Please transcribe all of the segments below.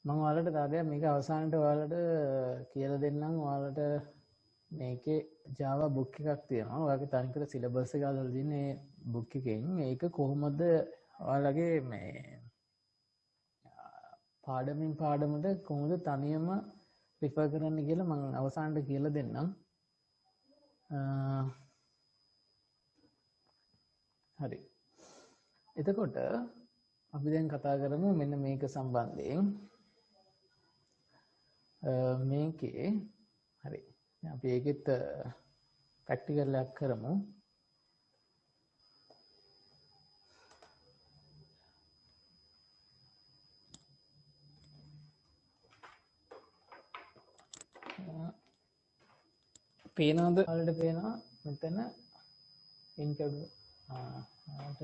මම ඔයාලට තාගයක් මේක අවසානට ඔයාලට කියලා දෙන්නම්. ඔයාලට මේකේ Java book එකක් තියෙනවා. ඔයාලගේ තනිකර සිලබස් එක අදලා දින්නේ book එකෙන්. ඒක කොහොමද ඔයාලගේ මේ පාඩමින් පාඩමට කොහොමද තනියම රිෆර් කරන්න කියලා මම අවසානට කියලා දෙන්නම්. හරි. එතකොට අපි දැන් කතා කරමු මෙන්න මේක සම්බන්ධයෙන්. මේකේ හරි. අපි ඒකෙත් ප්‍රැක්ටිකල් එකක් කරමු. පේනවද? ඔයාලට පේනවා මෙතන ඉන්කඩ් ආට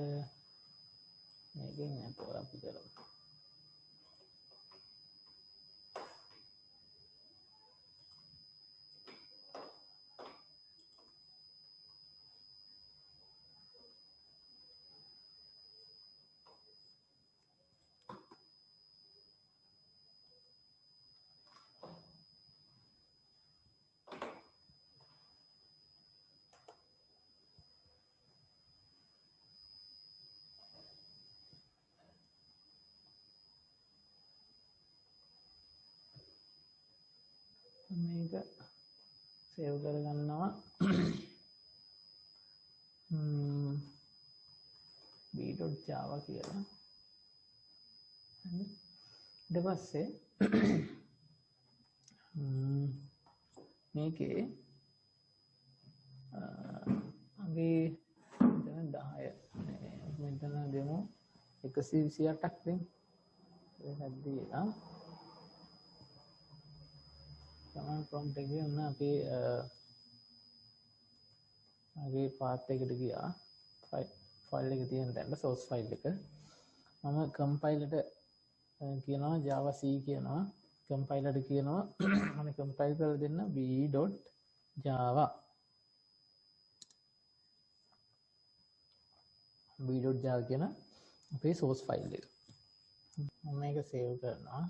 මේකෙන් අපෝ අපි කරමු. මේක සේව් කරගන්නවා. b.java කියලා. ඊට පස්සේ මේකේ අපි මෙතන දෙමු 128ක් දෙමු. ඒකත් දීලා command prompt එකේ උන අපි මගේ path එකට ගියා. ෆයිල් එක තියෙන තැනට source file එක. මම compiler ට කියනවා java c කියනවා. compiler ට කියනවා මම compile කරලා දෙන්න b.java. b.java කියන අපේ source file එක. මම මේක save කරනවා.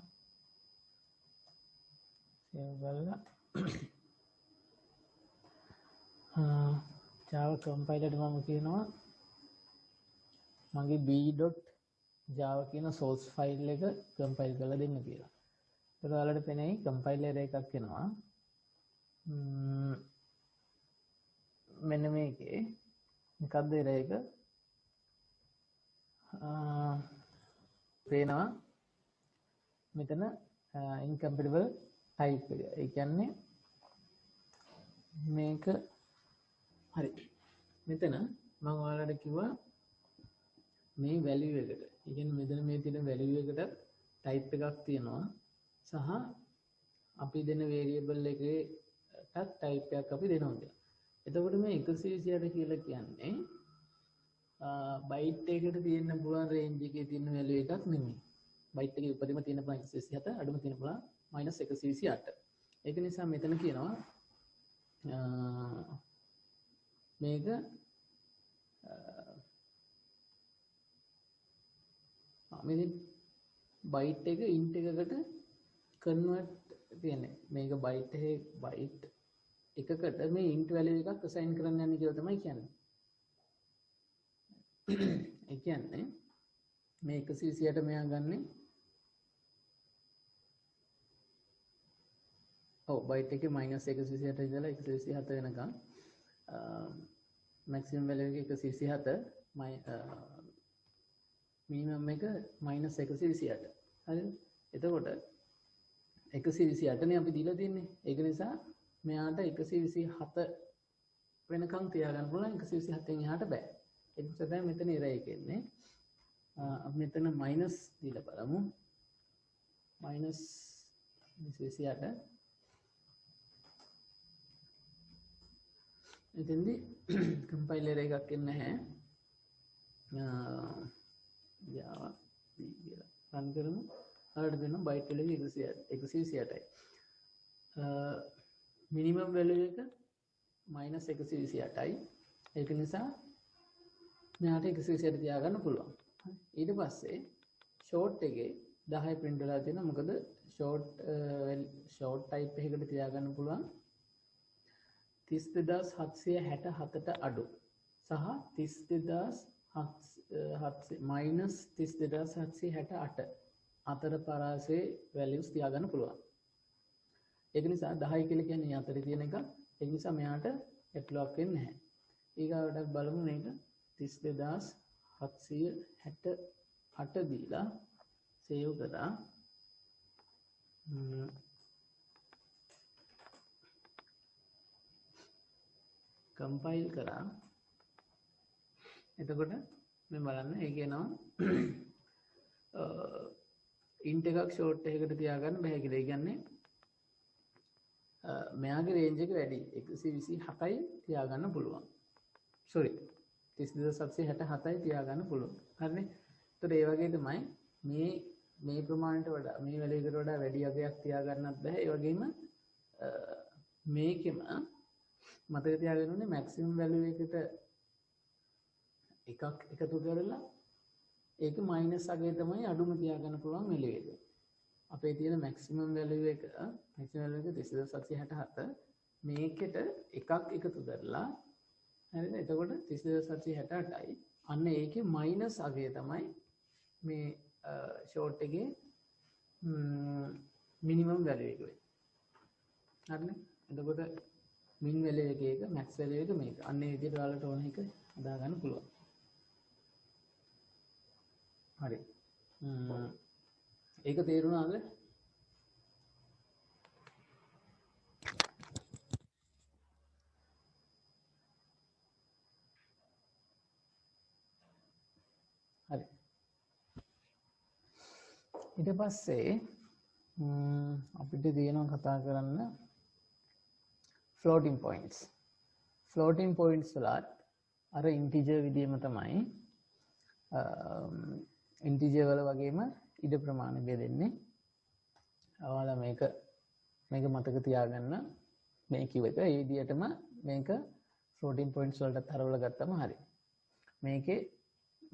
Java compiler මම කියනවා මගේ b.java කියන source file එක compile කරලා දෙන්න කියලා. ඒක ඔයාලට පෙනෙයි compiler එකක් එනවා. මෙන්න මේකේ මොකද්ද ඒක? පේනවා මෙතන incompatible type එක. ඒ කියන්නේ මේක හරි. මෙතන මම ඔයාලට කිව්වා මේ value එකට. ඒ කියන්නේ මෙතන මේ තියෙන value එකට type එකක් තියෙනවා සහ අපි දෙන variable එකටත් type එකක් අපි දෙනවා කියලා. එතකොට මේ 128 කියලා කියන්නේ byte එකකට තියෙන්න පුළුවන් range එකේ තියෙන value එකක් නෙමෙයි. byte එකේ උපරිම තියෙන 127 අඩුම තියෙන පුළුවන් -128. ඒක නිසා මෙතන කියනවා මේක මෙතන byte එක int එකකට convert කියන්නේ මේක byte එකකට මේ int value එකක් assign කරන්න යන්නේ කියලා තමයි කියන්නේ. ඒ කියන්නේ මේ 128 මෙයා ගන්නේ byte එකේ -128 ඉඳලා 127 වෙනකම් maximum value එක 127 minimum එක -128. හරිද? එතකොට 128 නේ අපි දීලා තින්නේ. ඒක නිසා මෙයාට 127 වෙනකම් තියාගන්න පුළුවන්. 127 න් එහාට බෑ. ඒක නිසා තමයි මෙතන error එක එන්නේ. අපි මෙතන minus දීලා බලමු. -128 එතෙන්දී compiler එකක් එන්නේ නැහැ. Java C කියලා run කරමු. හරියට දෙනවා byte value 128යි. minimum value එක -128යි. ඒක නිසා මෙයාට 128 තියාගන්න පුළුවන්. ඊට පස්සේ short එකේ 10 print වෙලා තියෙනවා. මොකද short type එකකට තියාගන්න පුළුවන් 32767ට අඩු සහ 32700 minus 32768 අතර පරාසයේ values තියාගන්න පුළුවන්. ඒක නිසා 10 කියලා කියන්නේ අතරේ තියෙන එක. ඒ නිසා මෙයාට ඇට්ලොක් වෙන්නේ නැහැ. ඊගාවට බලමු මේක 32768 දීලා සේව් කරා. කම්පයිල් කරා. එතකොට මේ බලන්න ඒක එනවා ඉන්ට් එකක් ෂෝට් එකකට තියාගන්න බෑ කියලා. ඒ කියන්නේ මෙයාගේ රේන්ජ් එක වැඩි 127යි තියාගන්න පුළුවන්. sorry 32767යි තියාගන්න පුළුවන්. හරිනේ. ඒතකොට ඒ වගේ තමයි මේ ප්‍රමාණයට වඩා මේ වැලියකට වඩා වැඩි අගයක් තියාගන්නත් බෑ. ඒ වගේම මේකෙම මතක තියාගන්න ඕනේ මැක්සිමම් වැලියු එකට එකක් එකතු කරලා ඒක මයිනස් අගය තමයි අඩුම තියාගන්න පුළුවන් වැලියු එක. අපේ තියෙන මැක්සිමම් වැලියු එක 32767 මේකට එකක් එකතු කරලා හරිද? එතකොට 32768යි. අන්න ඒකේ මයිනස් අගය තමයි මේ ෂෝට් එකේ මිනිමම් වැලියු එක වෙන්නේ. හරිනේ? එතකොට මින් වැලියු එක එක මැක්ස් වැලියු එක මේක. අන්න ඒ විදිහට ඔයාලට ඕන එක හදා ගන්න පුළුවන්. හරි. ඒක තේරුණාද? හරි. ඊට පස්සේ අපිට තියෙනවා කතා කරන්න floating points. floating points වලත් අර integer විදිහම තමයි integer වල වගේම ඉඩ ප්‍රමාණය බෙදෙන්නේ. ඔයාලා මේක මතක තියාගන්න මේ කිව් එක ඒ විදිහටම මේක floating points වලට හරවලා ගත්තම හරි. මේකේ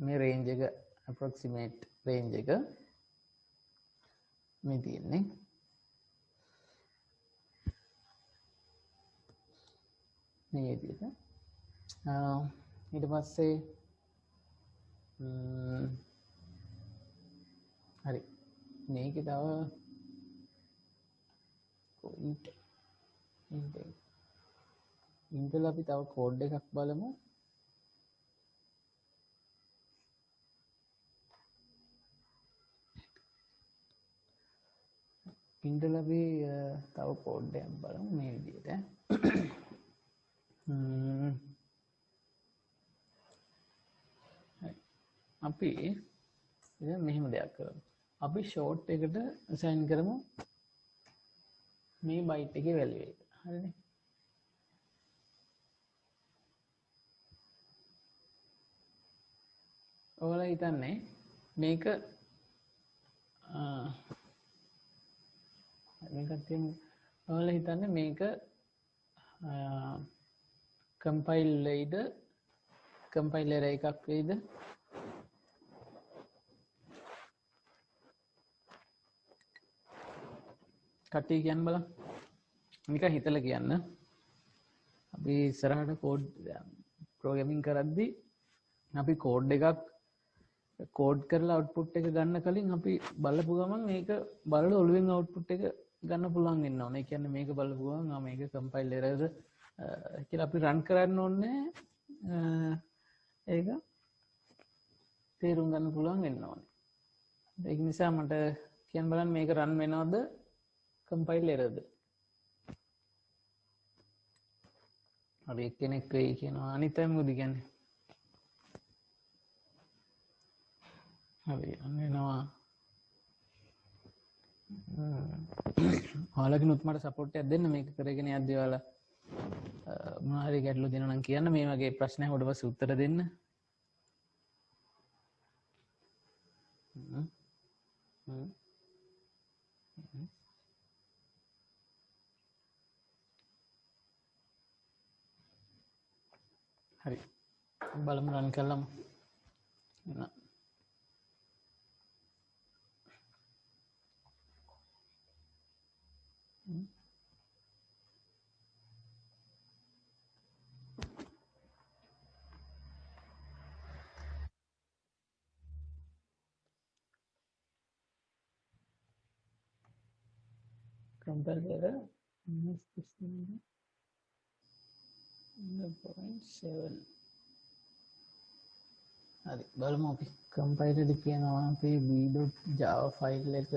මේ range එක approximate range එක මේ තියෙන්නේ. මේ විදිහට. ඊට පස්සේ හරි. මේකේ තව ඉන්ටල් අපි තව කෝඩ් එකක් බලමු. ඉන්ටල් අපි තව කෝඩ් එකක් බලමු මේ විදිහට. අපි දැන් මෙහෙම දෙයක් කරමු. අපි ෂෝට් එකට assign කරමු මේ බයිට් එකේ value එක. හරිනේ. ඔයාලා හිතන්නේ මේක ඔයාලා හිතන්නේ මේක compile වෙයිද compiler එකක් වෙයිද? කට්ටිය කියන්න බලන්න. නිකන් හිතලා කියන්න. අපි ඉස්සරහට කෝඩ් ප්‍රෝග්‍රෑමින් කරද්දී අපි කෝඩ් එකක් කෝඩ් කරලා අවුට්පුට් එක ගන්න කලින් අපි බලපු ගමන් මේක බලලා ඔළුවෙන් අවුට්පුට් එක ගන්න පුළුවන් වෙන්න ඕනේ. ඒ කියන්නේ මේක බලපු ගමන් මේක කම්පයිල් එරර් කියලා අපි රන් කරන්න ඕනේ. ඒක තේරුම් ගන්න පුළුවන් වෙන්න ඕනේ. ඒක නිසා මට කියන්න බලන්න මේක රන් වෙනවද කම්පයිල් එරර්ද? හරි එක්කෙනෙක් වෙයි කියනවා අනිත් අය මොකද කියන්නේ? හරි අනේනවා ඔයාලකිනුත් මට සපෝට් එකක් දෙන්න මේක කරගෙන යද්දී ඔයාලා මොනවා හරි ගැටලු දෙනවා නම් කියන්න. මේ වගේ ප්‍රශ්න අහුවට පස්සේ උත්තර දෙන්න. හරි බලමු රන් කළාම compile error -0.7 හරි බලමු අපි කම්පයිලර් එක කියනවා අපේ b.java ෆයිල් එක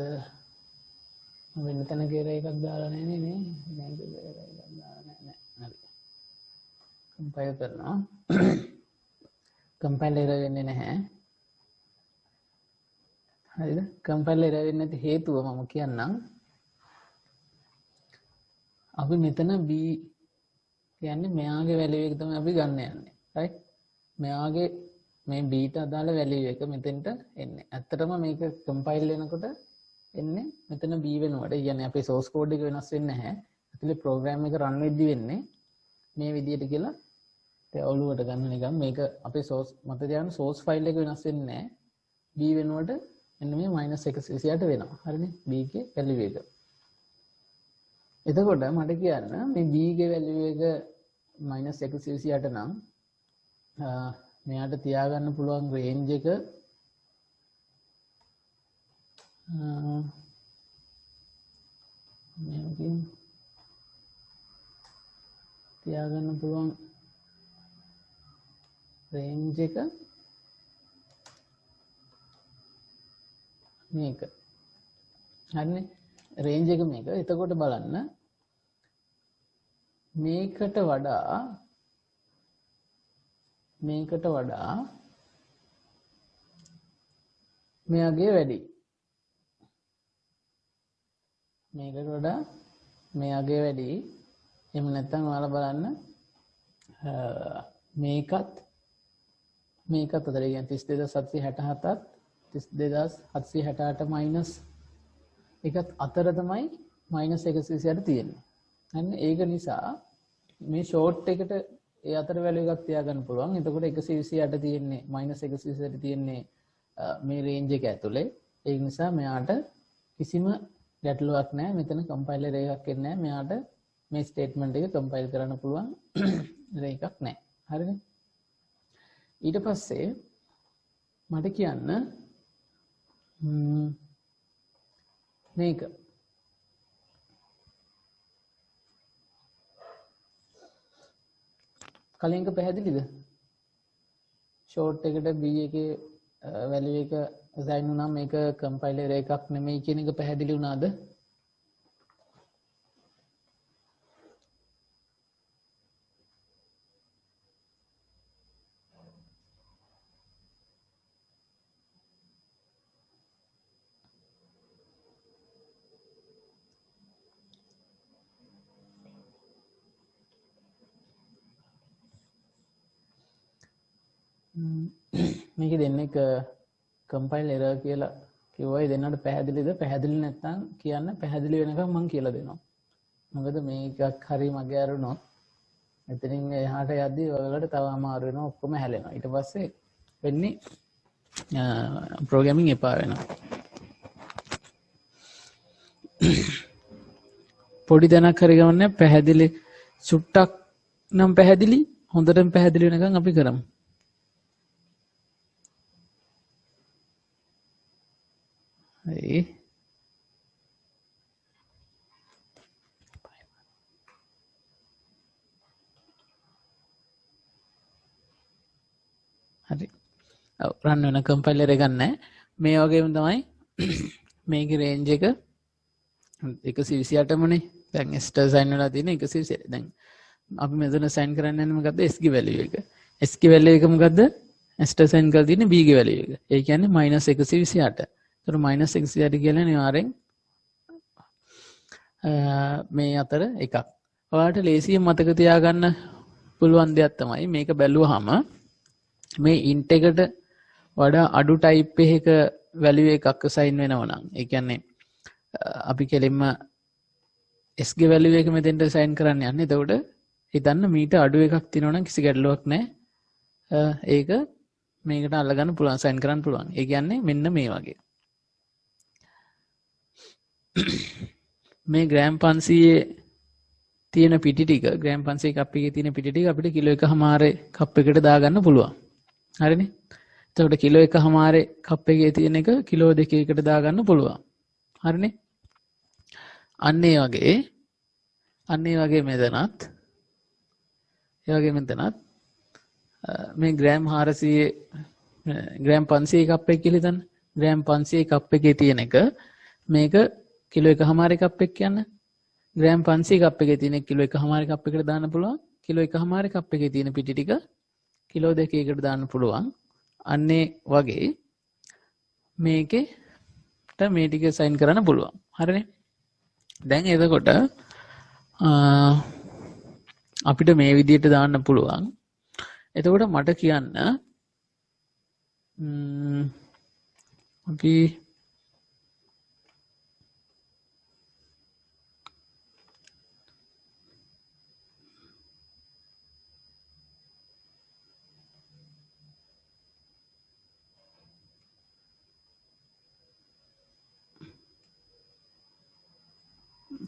වෙන තැනක error එකක් දාලා නැහැ නේ මේක error එකක් දාලා නැහැ හරි කම්පයිල් කරනවා කම්පයිල් error වෙන්නේ නැහැ හරිද කම්පයිල් error වෙන්නේ නැති හේතුව මම කියන්නම් අපි මෙතන b කියන්නේ මෙයාගේ වැලියු එක තමයි අපි ගන්න යන්නේ right මෙයාගේ මේ b ට අදාළ වැලියු එක මෙතෙන්ට එන්නේ ඇත්තටම මේක කම්පයිල් වෙනකොට එන්නේ මෙතන b වෙනුවට කියන්නේ අපේ source code එක වෙනස් වෙන්නේ නැහැ ඇතුලේ program එක run වෙද්දි වෙන්නේ මේ විදිහට කියලා ඒ ඔළුවට ගන්න නිකන් මේක අපේ source මත තියාගෙන source file එක වෙනස් වෙන්නේ නැහැ b වෙනුවට එන්න මේ -128 වෙනවා හරිනේ b ගේ වැලියු එක එතකොට මට කියන්න මේ b ගේ වැලියු එක -128 නම් මෙයාට තියාගන්න පුළුවන් රේන්ජ් එක මේකෙන් තියාගන්න පුළුවන් රේන්ජ් එක මේක හරිනේ රේන්ජ් එක මේක එතකොට බලන්න මේකට වඩා මෙයාගේ වැඩි මේකට වඩා මෙයාගේ වැඩි එහෙම නැත්නම් ඔයාලා බලන්න මේකත් අතර කියන්නේ 32767ත් 32768 මයිනස් එකත් අතර තමයි -128 තියෙන්නේ. අන්න ඒක නිසා මේ ෂෝට් එකට ඒ අතර වැලියු එකක් තියාගන්න පුළුවන්. එතකොට 128 තියෙන්නේ -128 තියෙන්නේ මේ රේන්ජ් එක ඇතුලේ. ඒ නිසා මෙයාට කිසිම ගැටලුවක් නැහැ. මෙතන කම්පයිලර් එකක් එන්නේ නැහැ. මෙයාට මේ ස්ටේට්මන්ට් එක කම්පයිල් කරන්න පුළුවන් එකක් නැහැ. හරිනේ? ඊට පස්සේ මට කියන්න මේක කලින්ක පැහැදිලිද ෂෝට් එකට b එකේ වැලියු එක assign වුණා මේක කම්පයිලර් එකක් නෙමෙයි කියන එක පැහැදිලි වුණාද මේක දෙන්නේ කම්පයිල් එරර් කියලා කිව්වා ඒ දෙන්නට පැහැදිලිද පැහැදිලි නැත්නම් කියන්න පැහැදිලි වෙනකම් මම කියලා දෙනවා මොකද මේකක් හරි මගේ අරුණොත් එතනින් එහාට යද්දි ඔයගලට තව අමාරු වෙනවා ඔක්කොම හැලෙනවා ඊට පස්සේ වෙන්නේ ප්‍රෝග්‍රෑමින් එපා වෙනවා පොඩි දැනක් හරි ගමන්නේ පැහැදිලි සුට්ටක් නම් පැහැදිලි හොඳටම පැහැදිලි වෙනකම් අපි කරමු හරි හරි රන් වෙන කම්පයිලර් එකක් නැහැ මේ වගේම තමයි මේකේ රේන්ජ් එක 128 මොනේ දැන් st assign වෙලා තියෙන 128 දැන් අපි මෙතන assign කරන්න යන්නේ මොකද්ද s ගේ value එක s ගේ value එක මොකද්ද st assign කරලා තියෙන b ගේ value එක ඒ කියන්නේ -128 ඒතර -128 කියන්නේ අනිවාර්යෙන් මේ අතර එකක් ඔයාලට ලේසියෙන් මතක තියාගන්න පුළුවන් දෙයක් තමයි මේක බැලුවාම මේ int එකට වඩා අඩු type එකක value එකක් assign වෙනවා නම් ඒ කියන්නේ අපි කෙලින්ම s ගේ value එක මෙතෙන්ට assign කරන්න යන්නේ එතකොට හිතන්න මීට අඩු එකක් තියෙනවා නම් කිසි ගැටලුවක් නැහැ ඒක මේකට අල්ලගන්න පුළුවන් assign කරන්න පුළුවන් ඒ කියන්නේ මෙන්න මේ වගේ මේ ග්‍රෑම් 500 තියෙන පිටි ටික ග්‍රෑම් 500 කප් එකේ තියෙන පිටි ටික අපිට කිලෝ 1.5 කප් එකකට දාගන්න පුළුවන්. හරිනේ. එතකොට කිලෝ 1.5 කප් එකේ තියෙන එක කිලෝ 2කට දාගන්න පුළුවන්. හරිනේ. අන්න ඒ වගේ මෙතනත් මේ ග්‍රෑම් 400 ග්‍රෑම් 500 කප් එක කියලා හිතන්න. ග්‍රෑම් 500 කප් එකේ තියෙන එක මේක කිලෝ 1.5 කප් එක කියන්නේ ග්‍රෑම් 500 කප් එකේ තියෙන කිලෝ 1.5 කප් එකකට දාන්න පුළුවන්. කිලෝ 1.5 කප් එකේ තියෙන පිටි ටික කිලෝ 2කට දාන්න පුළුවන්. අන්නේ වගේ මේකේට මේ ටික සයින් කරන්න පුළුවන්. හරිනේ. දැන් එතකොට අපිට මේ විදිහට දාන්න පුළුවන්. එතකොට මට කියන්න අපි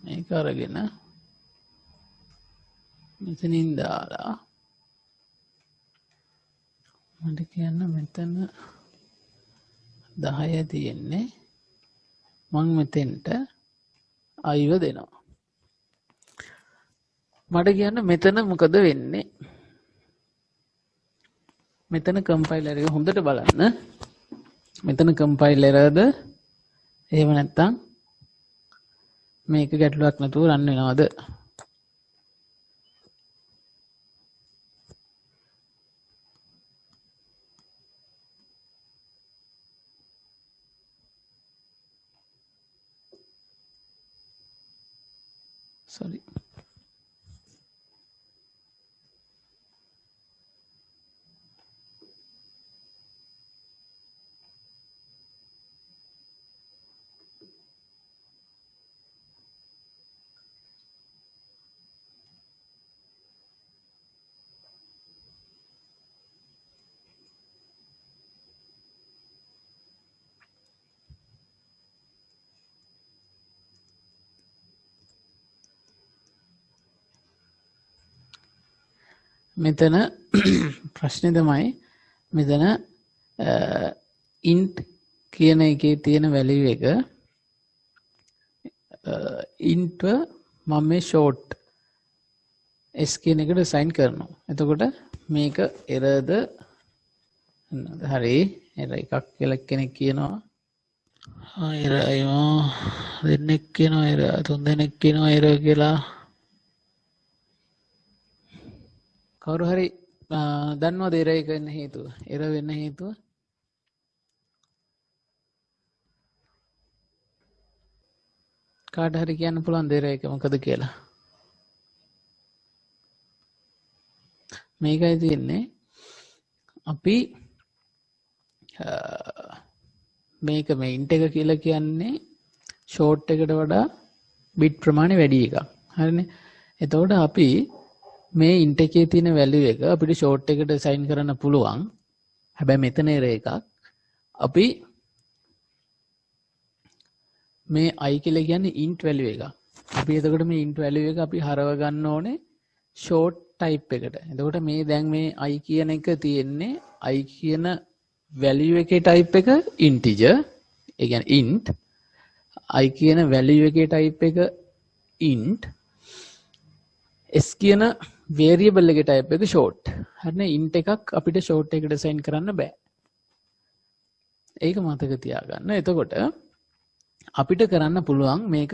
මේක අරගෙන මෙතනින් දාලා මට කියන්න මෙතන 10 තියෙන්නේ මං මෙතෙන්ට අයිව දෙනවා. මට කියන්න මෙතන මොකද වෙන්නේ? මෙතන කම්පයිලර් එක හොඳට බලන්න. මෙතන කම්පයිලරද එහෙම නැත්නම් මේක ගැටලුවක් නැතුව රන් වෙනවද? sorry මෙතන ප්‍රශ්නේ තමයි මෙතන int කියන එකේ තියෙන වැලියු එක int මම මේ short s කියන එකට assign කරනවා. එතකොට මේක errorද හරි error එකක් කියලා කෙනෙක් කියනවා. error අයියෝ දෙන්නෙක් කියනවා error තුන් දෙනෙක් කියනවා error කියලා. කවුරු හරි දන්නවද error එක වෙන්න හේතුව? error වෙන්න හේතුව? කාට හරි කියන්න පුළුවන්ද error එක මොකද කියලා? මේකයි තියෙන්නේ අපි මේක මේ int එක කියලා කියන්නේ short එකට වඩා bit ප්‍රමාණය වැඩි එකක්. හරිනේ. එතකොට අපි මේ int එකේ තියෙන value එක අපිට short එකට assign කරන්න පුළුවන්. හැබැයි මෙතන error එකක්. අපි මේ i කියලා කියන්නේ int value එක. අපි එතකොට මේ int value එක අපි හරව ගන්න ඕනේ short type එකට. එතකොට මේ දැන් මේ i කියන එක තියෙන්නේ i කියන value එකේ type එක integer. ඒ කියන්නේ int. i කියන value එකේ type එක int. s කියන variable එකේ type එක short. හරිනේ. int එකක් අපිට short එකට assign කරන්න බෑ. ඒක මතක තියාගන්න. එතකොට අපිට කරන්න පුළුවන් මේක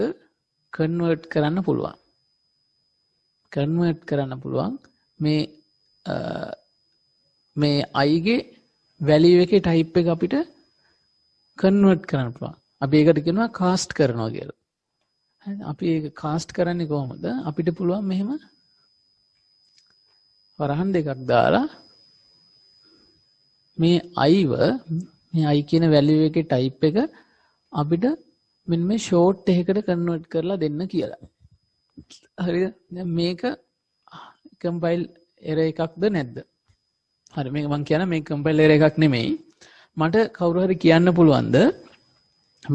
convert කරන්න පුළුවන්. convert කරන්න පුළුවන් මේ i ගේ value එකේ type එක අපිට convert කරන්න පුළුවන්. අපි ඒකට කියනවා cast කරනවා කියලා. හරි. අපි ඒක cast කරන්නේ කොහොමද? අපිට පුළුවන් මෙහෙම වරහන් දෙකක් දාලා මේ i කියන value එකේ type එක අපිට මෙන්න මේ short එකකට convert කරලා දෙන්න කියලා. හරිද? දැන් මේක compile error එකක්ද නැද්ද? හරි මේක මම කියන මේක compile error එකක් නෙමෙයි. මට කවුරු හරි කියන්න පුළුවන්ද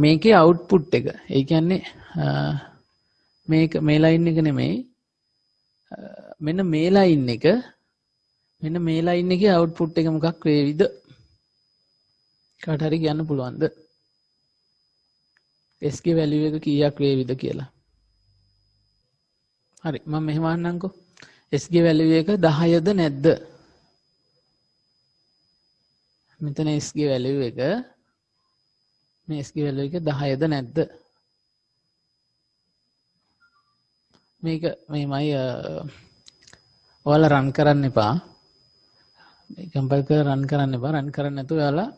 මේකේ output එක. ඒ කියන්නේ මේක මේ ලයින් එක නෙමෙයි මෙන්න මේ ලයින් එක මෙන්න මේ ලයින් එකේ අවුට්පුට් එක මොකක් වේවිද කාට හරි කියන්න පුළුවන්ද s ගේ වැලියු එක කීයක් වේවිද කියලා හරි මම මෙහෙම අහන්නම්කෝ s ගේ වැලියු එක 10ද නැද්ද මෙතන s ගේ වැලියු එක මේ s ගේ වැලියු එක 10ද නැද්ද මේක මේමයි ඔයාලා රන් කරන්න එපා මේ කම්පයිල් කරලා රන් කරන්න එපා රන් කරන්න නැතුව ඔයාලා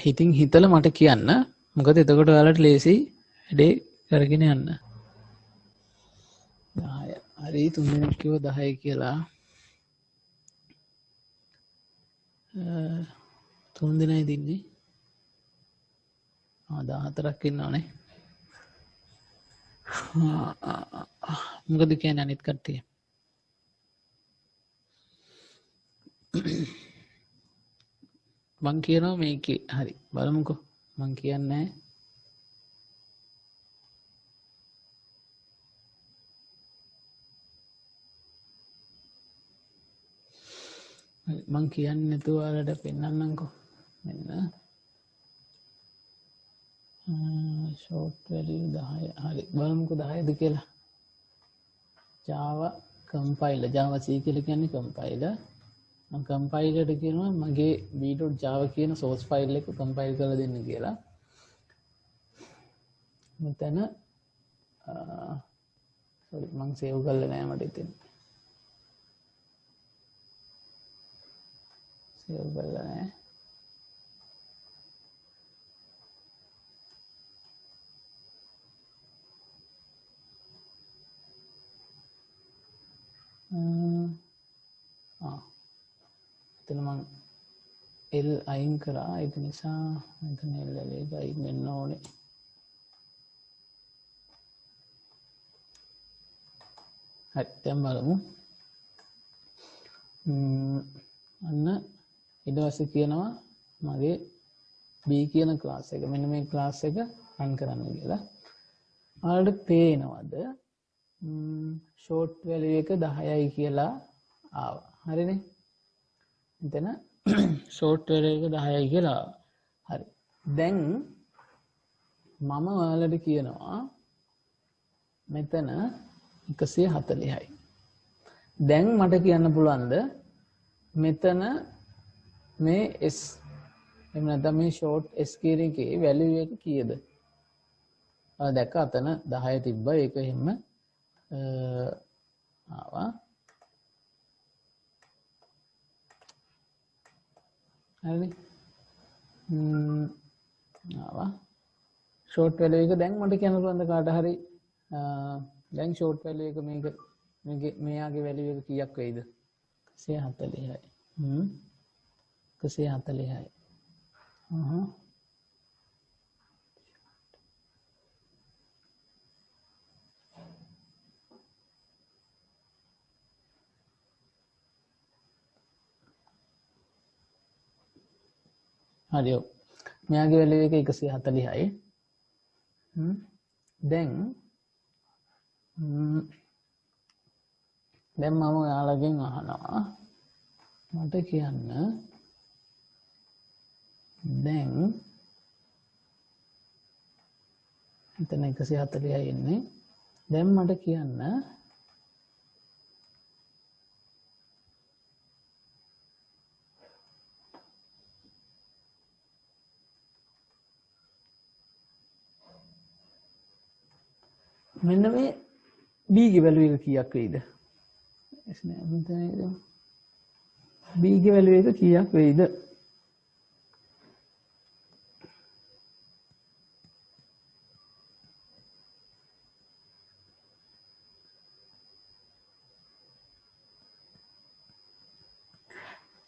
හිතින් හිතලා මට කියන්න මොකද එතකොට ඔයාලට ලේසි වැඩේ කරගෙන යන්න 10 හරි තුන්වෙනි කිව්ව 10 කියලා තුන් දිනයි දින්නේ 14ක් ඉන්නවනේ මොකද කියන්නේ අනිත් කට්ටිය මං කියනවා මේකේ හරි බලමුකෝ මං කියන්නේ මං කියන්නේ නැතුව ඔයාලට පෙන්නන්නම්කෝ මෙන්න short value 10 හරි බලමුකෝ 10ද කියලා Java compiler Java C කියලා කියන්නේ compiler මම compiler කියනවා මගේ b.java කියන source file එක compile කරලා දෙන්න කියලා මෙතන sorry මම save කරලා නැහැ මට ඉතින් save කරලා නැහැ එතන මං L අයින් කරා ඒක නිසා මෙතන L එක අයින් වෙන්න ඕනේ හරි දැන් බලමු අන්න ඊට පස්සේ කියනවා මගේ B කියන ක්ලාස් එක මෙන්න මේ ක්ලාස් එක රන් කරන්න කියලා ඔයාලට පේනවද short value එක 10යි කියලා ආවා හරිනේ එතන short value එක 10යි කියලා හරි දැන් මම ඔයාලට කියනවා මෙතන 140යි දැන් මට කියන්න පුළුවන්ද මෙතන මේ s එහෙම නැත්නම් මේ short s කියන එකේ value එක කීයද ඔයාලා දැක්ක අතන 10 තිබ්බා ඒක එහෙම ආවා හරිනේ ආවා short value එක දැන් මට කියන්න පුළුවන්ද කාට හරි දැන් short value එක මේක මෙයාගේ value එක කීයක් වෙයිද 140යි 140යි හරි මෙයාගේ වැලියු එක 140යි දැන් මම ඔයාලගෙන් අහනවා මට කියන්න දැන් එතන 140යි ඉන්නේ දැන් මට කියන්න මෙන්න මේ b ගේ වැලියු එක කීයක් වෙයිද? එස් නෑ මෙතන b ගේ වැලියු එක කීයක් වෙයිද?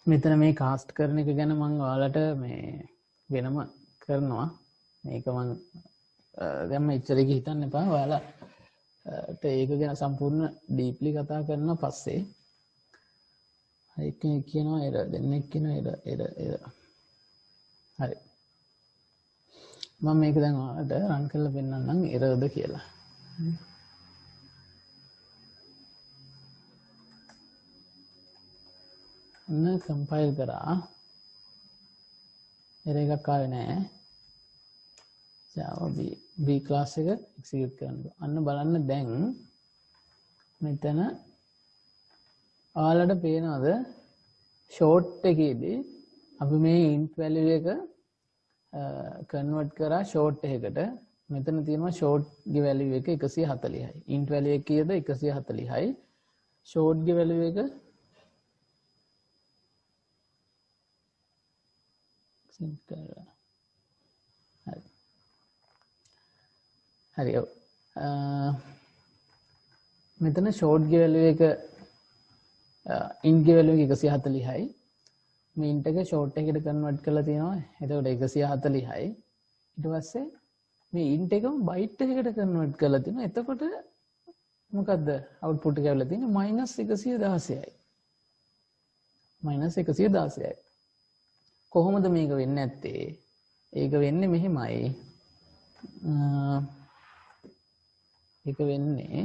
මෙතන මේ කාස්ට් කරන එක ගැන මම ඔයාලට මේ වෙනම කරනවා මේක මම දැන් ඉච්චරෙක හිතන්න එපා ඔයාලට ඒක ගැන සම්පූර්ණ ඩීප්ලි කතා කරන පස්සේ එක්කෙනෙක් කියනවා එර දෙන්නෙක් කියනවා එර හරි මම මේක දැන් ඔයාලට රන් කරලා පෙන්නන්නම් එරද කියලා අන්න කම්පයිල් කරා එරර් එකක් ආවේ නැහැ Java B class එක execute කරන්න අන්න බලන්න දැන් මෙතන ඔයාලට පේනවද short එකේදී අපි මේ int value එක convert කරා short එකකට මෙතන තියෙනවා short ගේ value එක 140යි int value එක කීයද 140යි short ගේ value එක sync කරලා හරි මෙතන short ගේ value එක int ගේ value එක 140යි මේ int එක short එකට convert කරලා තියෙනවා එතකොට 140යි ඊට පස්සේ මේ int එකම byte එකකට convert කරලා තියෙනවා එතකොට මොකද්ද output එක ඇවිල්ලා තියෙන්නේ -116යි -116යි කොහොමද මේක වෙන්නේ නැත්තේ ඒක වෙන්නේ මෙහෙමයි ඒක වෙන්නේ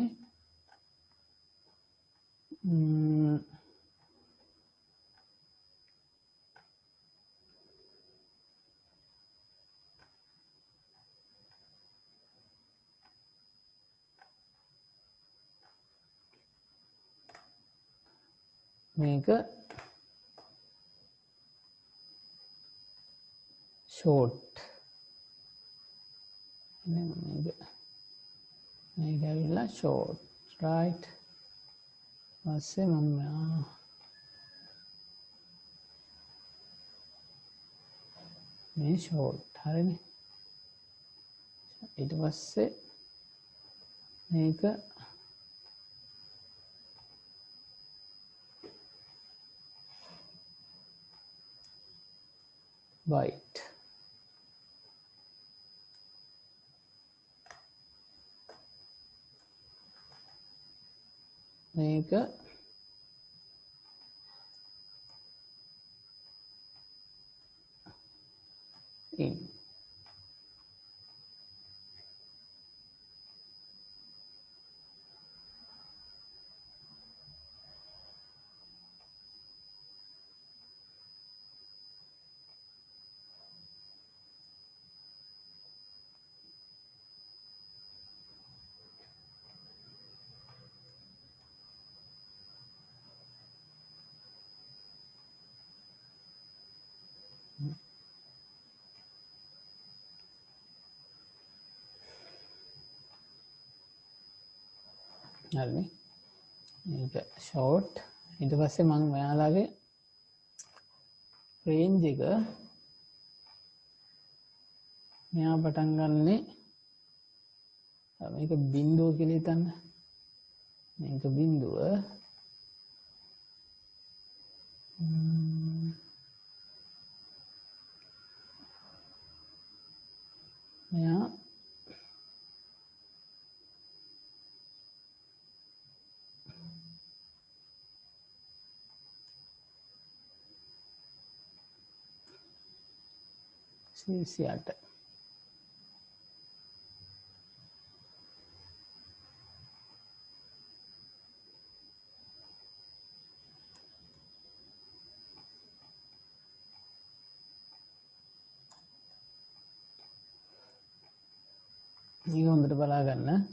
මේක short මේක ඇවිල්ලා short right පස්සේ මම මේ short හරිනේ ඊට පස්සේ මේක byte මේක in හරිනේ මේක short ඊට පස්සේ මම ඔයාලගේ range එක මෙයා පටන් ගන්නේ මේක බිඳුව කියලා හිතන්න මේක බිඳුව මෙයා සියාට මේක හොඳට බලා ගන්න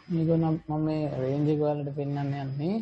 මේක නම් මම මේ රේන්ජ් එක වලට පෙන්නන්න යන්නේ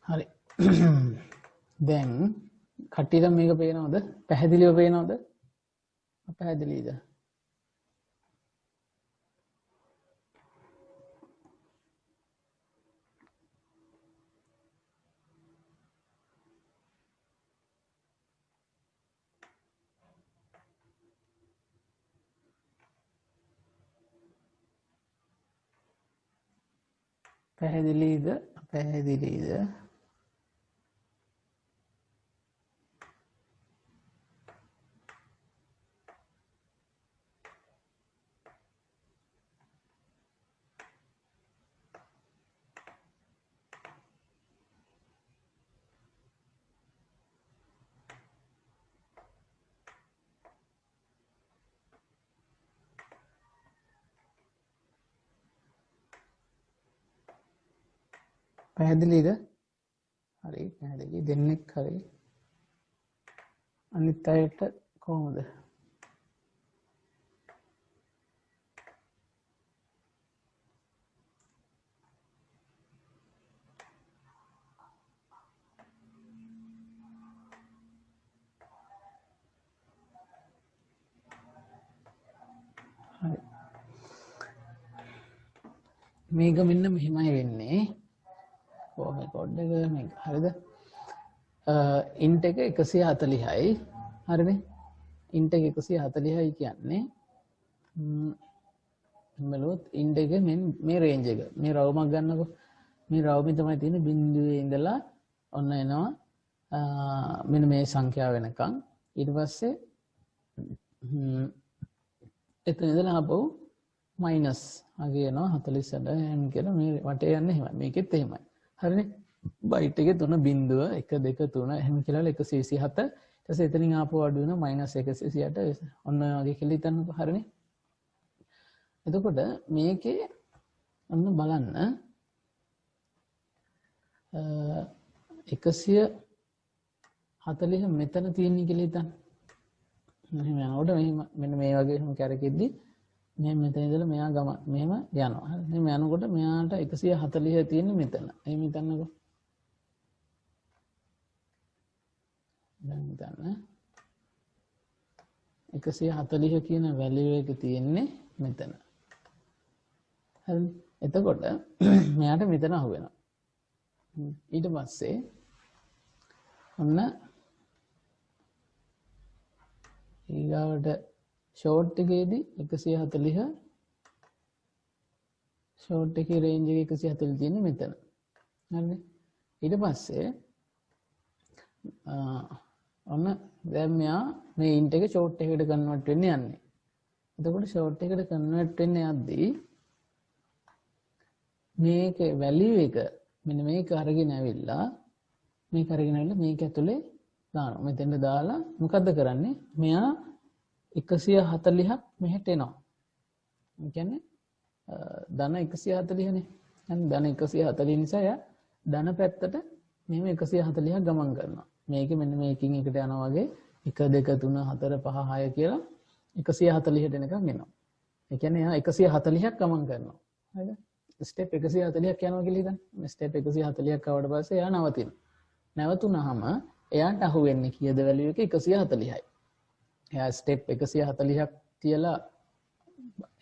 හරි. දැන් කට්ටියට මේක පේනවද? පැහැදිලිව පේනවද? අපැහැදිලිද? පැහැදිලිද? පැහැදිලිද? පැහැදිලිද? හරි පැහැදිලි. දෙන්නෙක් හරි. අනිත් අයට කොහොමද? හරි. මේක මෙන්න මෙහෙමයි වෙන්නේ. මේ කෝඩ් එක මේක හරිද? ඉන්ට් එක 140යි. හරිනේ? ඉන්ට් එක 140යි කියන්නේ බලුවොත් ඉන්ට් එක මේ රේන්ජ් එක. මේ රවුමක් ගන්නකො. මේ රවුමේ තමයි තියෙන්නේ බිංදුවේ ඉඳලා ඔන්න එනවා මෙන්න මේ සංඛ්‍යාව වෙනකන්. ඊට පස්සේ එතන ඉඳලා ආපහු මයිනස් වගේ එනවා 48 m කියලා මේ වටේ යන්නේ එහෙමයි. මේකෙත් එහෙමයි. හරිනේ? බයිට් එකේ 3 බිංදුව 1 2 3 එහෙම කියලා 127. ඊට පස්සේ එතනින් ආපහු අඩු වෙනවා -128. ඔන්න ඔය වගේ කියලා හිතන්නකෝ. හරිනේ? එතකොට මේකේ ඔන්න බලන්න 140 මෙතන තියෙන්නේ කියලා හිතන්න. මෙහෙම යනකොට මෙන්න මේ වගේ එහෙම කැරකෙද්දි මෙහෙම මෙතන ඉඳලා මෙයා ගම මෙහෙම යනවා. හරි. මෙහෙම යනකොට මෙයාට 140 තියෙන්නේ මෙතන. එහෙම හිතන්නකෝ. දැන් හිතන්න 140 කියන වැලියු එක තියෙන්නේ මෙතන. හරි. එතකොට මෙයාට මෙතන අහු වෙනවා. ඊට පස්සේ ඔන්න ඊගාවට ෂෝට් එකේදී 140 ෂෝට් එකේ රේන්ජ් එක 140 තියෙන්නේ මෙතන. හරිනේ? ඊට පස්සේ ඔන්න දැන් මෙයා මේ ඉන්ට් එක ෂෝට් එකකට කන්වර්ට් වෙන්න යන්නේ. එතකොට ෂෝට් එකට කන්වර්ට් වෙන්න යද්දී මේකේ වැලියු එක මෙන්න මේක අරගෙන ඇවිල්ලා මේක ඇතුලේ දානවා. මෙතෙන්ට දාලා මොකද්ද කරන්නේ? මෙයා 140ක් මෙහෙට එනවා. ඒ කියන්නේ ධන 140නේ. දැන් ධන 140 නිසා යා ධන පැත්තට මෙහෙම 140ක් ගමන් කරනවා. මේකේ මෙන්න මේකින් එකට යනවා වගේ 1 2 3 4 5 6 කියලා 140ට එනකම් එනවා. ඒ කියන්නේ එයා 140ක් ගමන් කරනවා. හරිද? ස්ටෙප් 140ක් යනවා කියලා හිතන්න. ස්ටෙප් 140ක් ආවට පස්සේ එයා නවතිනවා. නැවතුනහම එයාට අහු වෙන්නේ කීයද වැලියු එක 140යි. එයා ස්ටෙප් 140ක් තියලා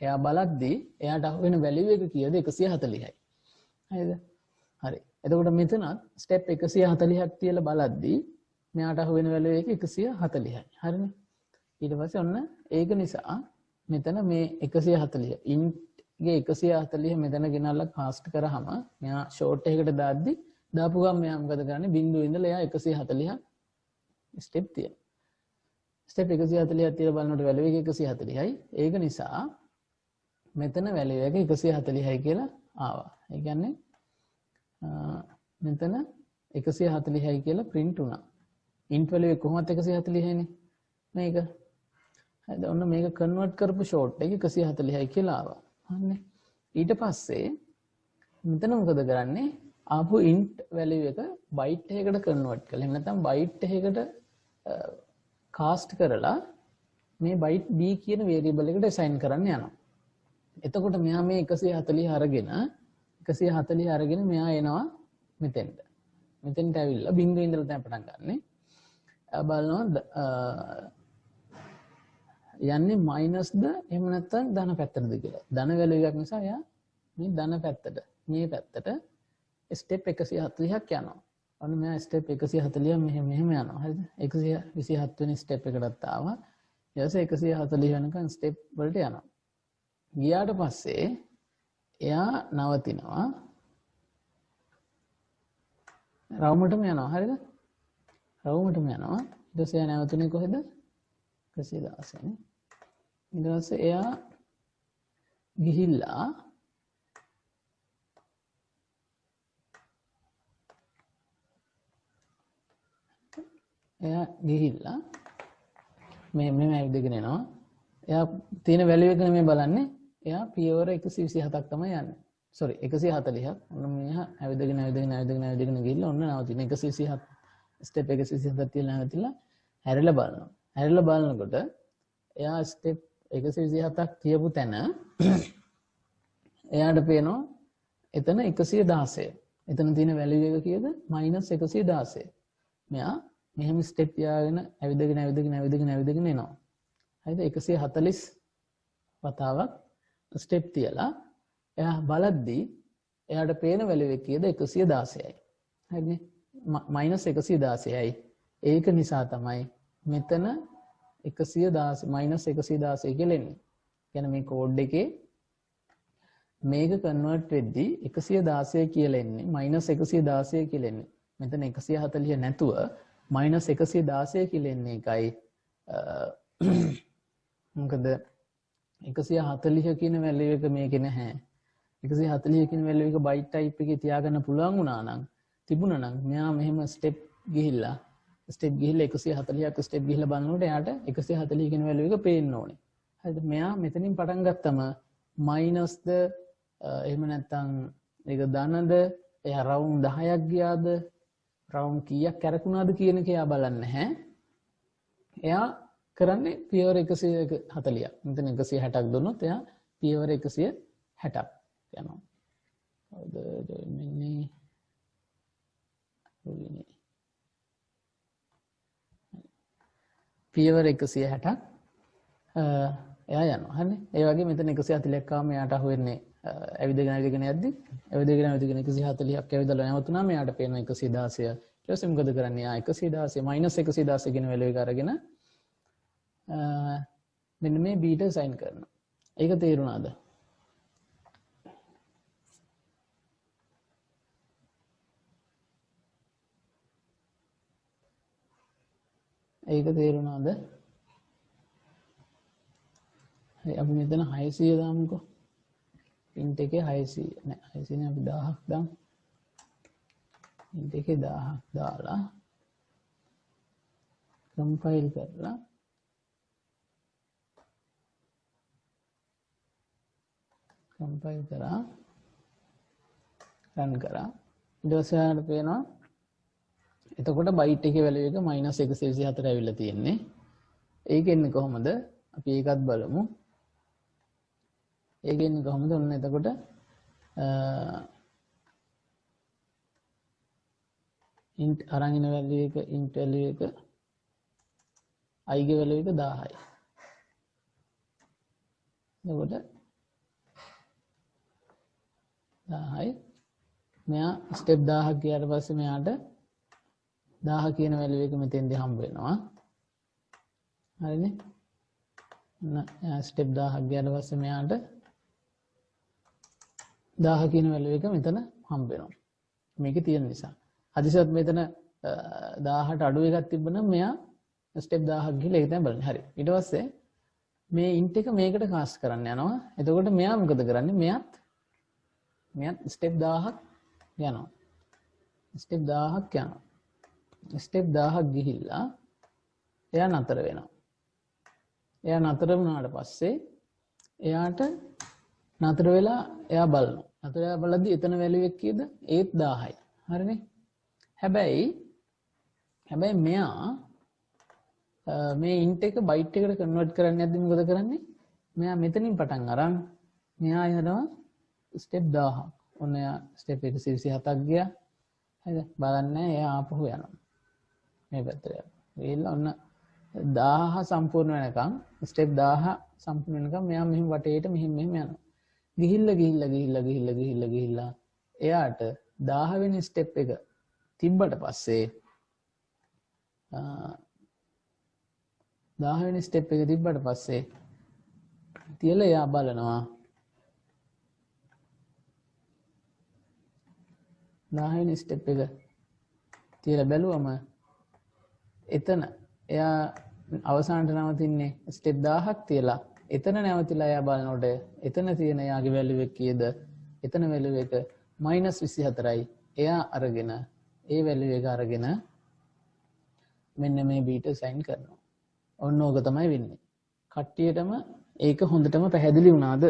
එයා බලද්දී එයාට අහු වෙන වැලියු එක කීයද 140යි. හරිද? හරි. එතකොට මෙතන ස්ටෙප් 140ක් තියලා බලද්දී මෙයාට අහු වෙන වැලියු එක 140යි. හරිනේ? ඊට පස්සේ ඔන්න ඒක නිසා මෙතන මේ 140 ඉන්ට් ගේ 140 මෙතන ගෙනල්ලා කාස්ට් කරාම මෙයා ෂෝට් එකකට දාද්දි දාපු ගමන් මෙයා මොකද කරන්නේ බිංදුවේ ඉඳලා එයා 140 ස්ටෙප් තියෙනවා. ස්ටෙප් 140ක් තියලා බලනකොට වැලියු එක 140යි. ඒක නිසා මෙතන වැලියු එක 140යි කියලා ආවා. ඒ කියන්නේ මෙතන 140යි කියලා print වුණා. int වැලියු කොහොමද 140යිනේ මේක. හරිද? ඔන්න මේක කන්වර්ට් කරපු ෂෝට් එක 140යි කියලා ආවා. හරිනේ? ඊට පස්සේ මෙතන මොකද කරන්නේ? ආපු int වැලියු එක බයිට් එකකට කන්වර්ට් කරලා එහෙම නැත්නම් බයිට් එකකට කාස්ට් කරලා මේ බයිට් b කියන වේරියබල් එකට assign කරන්න යනවා. එතකොට මෙයා මේ 140 අරගෙන මෙයා එනවා මෙතෙන්ට. මෙතෙන්ට ඇවිල්ලා බිංදුවේ ඉඳලා තමයි පටන් ගන්නෙ. බලනවා යන්නේ මයිනස්ද එහෙම නැත්නම් ධන පැත්තටද කියලා. ධන වැලියු එකක් නිසා එයා මේ ධන පැත්තට මේ පැත්තට ස්ටෙප් 140ක් යනවා. අන්න මෙයා ස්ටෙප් 140 මෙහෙම යනවා. හරිද? 127 වෙනි ස්ටෙප් එකටත් ආවා. ඊට පස්සේ 140 වෙනකන් ස්ටෙප් වලට යනවා. ගියාට පස්සේ එයා නවතිනවා. රවුමටම යනවා. හරිද? රවුමටම යනවා. ඊට පස්සේ එයා නැවතුනේ කොහෙද? 116 නේ. ඊට පස්සේ එයා ගිහිල්ලා මේ ඇවිදගෙන එනවා. එයා තියෙන වැලියු එක නෙමෙයි බලන්නේ. එයා පියවර 127ක් තමයි යන්නේ. sorry 140ක්. ඔන්න මෙහා ඇවිදගෙන ගිහිල්ලා ඔන්න නවතින 127 ස්ටෙප් 127ක් තියලා නැවතිලා හැරිලා බලනවා. හැරිලා බලනකොට එයා ස්ටෙප් 127ක් තියපු තැන එයාට පේනවා එතන 116. එතන තියෙන වැලියු එක කීයද? -116. මෙයා මෙහෙම ස්ටෙප් තියාගෙන ඇවිදගෙන එනවා. හරිද? 140 වතාවක් ස්ටෙප් තියලා එයා බලද්දී එයාට පේන වැලියු එක කීයද? 116යි. හරිනේ? -116යි. ඒක නිසා තමයි මෙතන 116 කියලා එන්නේ. කියන්නේ මේ කෝඩ් එකේ මේක කන්වර්ට් වෙද්දී 116 කියලා එන්නේ -116 කියලා එන්නේ. මෙතන 140 නැතුව -116 කියලා එන්නේ එකයි. මොකද 140 කියන වැලියු එක මේකේ නැහැ. 140 කියන වැලියු එක බයිට් ටයිප් එකේ තියාගන්න පුළුවන් වුණා නම් තිබුණා නම් මෙයා මෙහෙම ස්ටෙප් ගිහිල්ලා 140ක් ස්ටෙප් ගිහිල්ලා බලනකොට එයාට 140 කියන වැලියු එක පේන්න ඕනේ. හරිද? මෙයා මෙතනින් පටන් ගත්තම මයිනස්ද එහෙම නැත්නම් ඒක ධනද එයා රවුන්ඩ් 10ක් ගියාද රවුන්ඩ් කීයක් කැරකුණාද කියන එක එයා බලන්නේ නැහැ. එයා කරන්නේ පියවර 140ක්. මෙතන 160ක් දුන්නොත් එයා පියවර 160ක් යනවා. හරිද? මෙන්නේ පියවර 160ක් එයා යනවා. හරිනේ? ඒ වගේ මෙතන 140ක් ආවම එයාට අහුවෙන්නේ ඇවිදගෙන යද්දි 140ක් ඇවිදලා නැවතුණාම එයාට පේනවා 116. ඊට පස්සේ මොකද කරන්නේ? එයා 116 -116 කියන වැලියු එක අරගෙන මෙන්න මේ බීට සයින් කරනවා. ඒක තේරුණාද? ඒක තේරුණාද? හරි අපි මෙතන 600 දාමුකෝ. print එකේ 600 නෑ 600 නේ අපි 1000ක් දාමු. print එකේ 1000ක් දාලා compile කරලා run කරා. ඊට පස්සේ ආයෙත් පේනවා එතකොට බයිට් එකේ වැලියු එක -124 ඇවිල්ලා තියෙන්නේ. ඒකෙන්නේ කොහොමද? අපි ඒකත් බලමු. ඒකෙන්නේ කොහොමද? ඔන්න එතකොට int අරන් ඉන වැලියු එක int වැලියු එක i ගේ වැලියු එක 1000යි. එතකොට 1000යි. මෙයා ස්ටෙප් 1000ක් ගියාට පස්සේ මෙයාට 1000 කියන වැලියු එක මෙතෙන්දී හම්බ වෙනවා. හරිනේ? ස්ටෙප් 1000ක් ගියාට පස්සේ මෙයාට 1000 කියන වැලියු එක මෙතන හම්බ වෙනවා. මේකේ තියෙන නිසා. හදිසියත් මෙතන 1000ට අඩු එකක් තිබ්බනම් මෙයා ස්ටෙප් 1000ක් ගිහලා ඒක තමයි බලන්නේ. හරි. ඊට පස්සේ මේ int එක මේකට කාස්ට් කරන්න යනවා. එතකොට මෙයා මොකද කරන්නේ? මෙයාත් ස්ටෙප් 1000ක් යනවා. ස්ටෙප් 1000ක් යනවා. ස්ටෙප් 1000ක් ගිහිල්ලා එයා නතර වෙනවා. එයා නතර වුණාට පස්සේ එයාට නතර වෙලා එයා බලනවා. නතර වෙලා බලද්දි එතන වැලියු එක කීයද? ඒත් 1000යි. හරිනේ? හැබැයි මෙයා මේ int එක බයිට් එකට කන්වර්ට් කරන්න යද්දි මොකද කරන්නේ? මෙයා මෙතනින් පටන් අරන් මෙයා යනවා ස්ටෙප් 1000ක්. ඔන්න එයා ස්ටෙප් 127ක් ගියා. හරිද? බලන්න එයා ආපහු යනවා. මේ පැත්තට යනවා. ගිහිල්ලා ඔන්න 1000 සම්පූර්ණ වෙනකම් ස්ටෙප් 1000 සම්පූර්ණ වෙනකම් මෙයා මෙහෙම වටේට මෙහෙම යනවා. ගිහිල්ලා එයාට 1000 වෙනි ස්ටෙප් එක තිබ්බට පස්සේ 10 වෙනි ස්ටෙප් එක තිබ්බට පස්සේ තියලා එයා බලනවා 10 වෙනි ස්ටෙප් එක තියලා බැලුවම එතන එයා අවසානට නවතින්නේ ස්ටෙප් 1000ක් තියලා එතන නැවතිලා එයා බලනකොට එතන තියෙන එයාගේ වැලියු එක කීයද? එතන වැලියු එක -24යි. එයා අරගෙන ඒ වැලියු එක අරගෙන මෙන්න මේ බීට සයින් කරනවා. ඔන්න ඕක තමයි වෙන්නේ. කට්ටියටම ඒක හොඳටම පැහැදිලි වුණාද?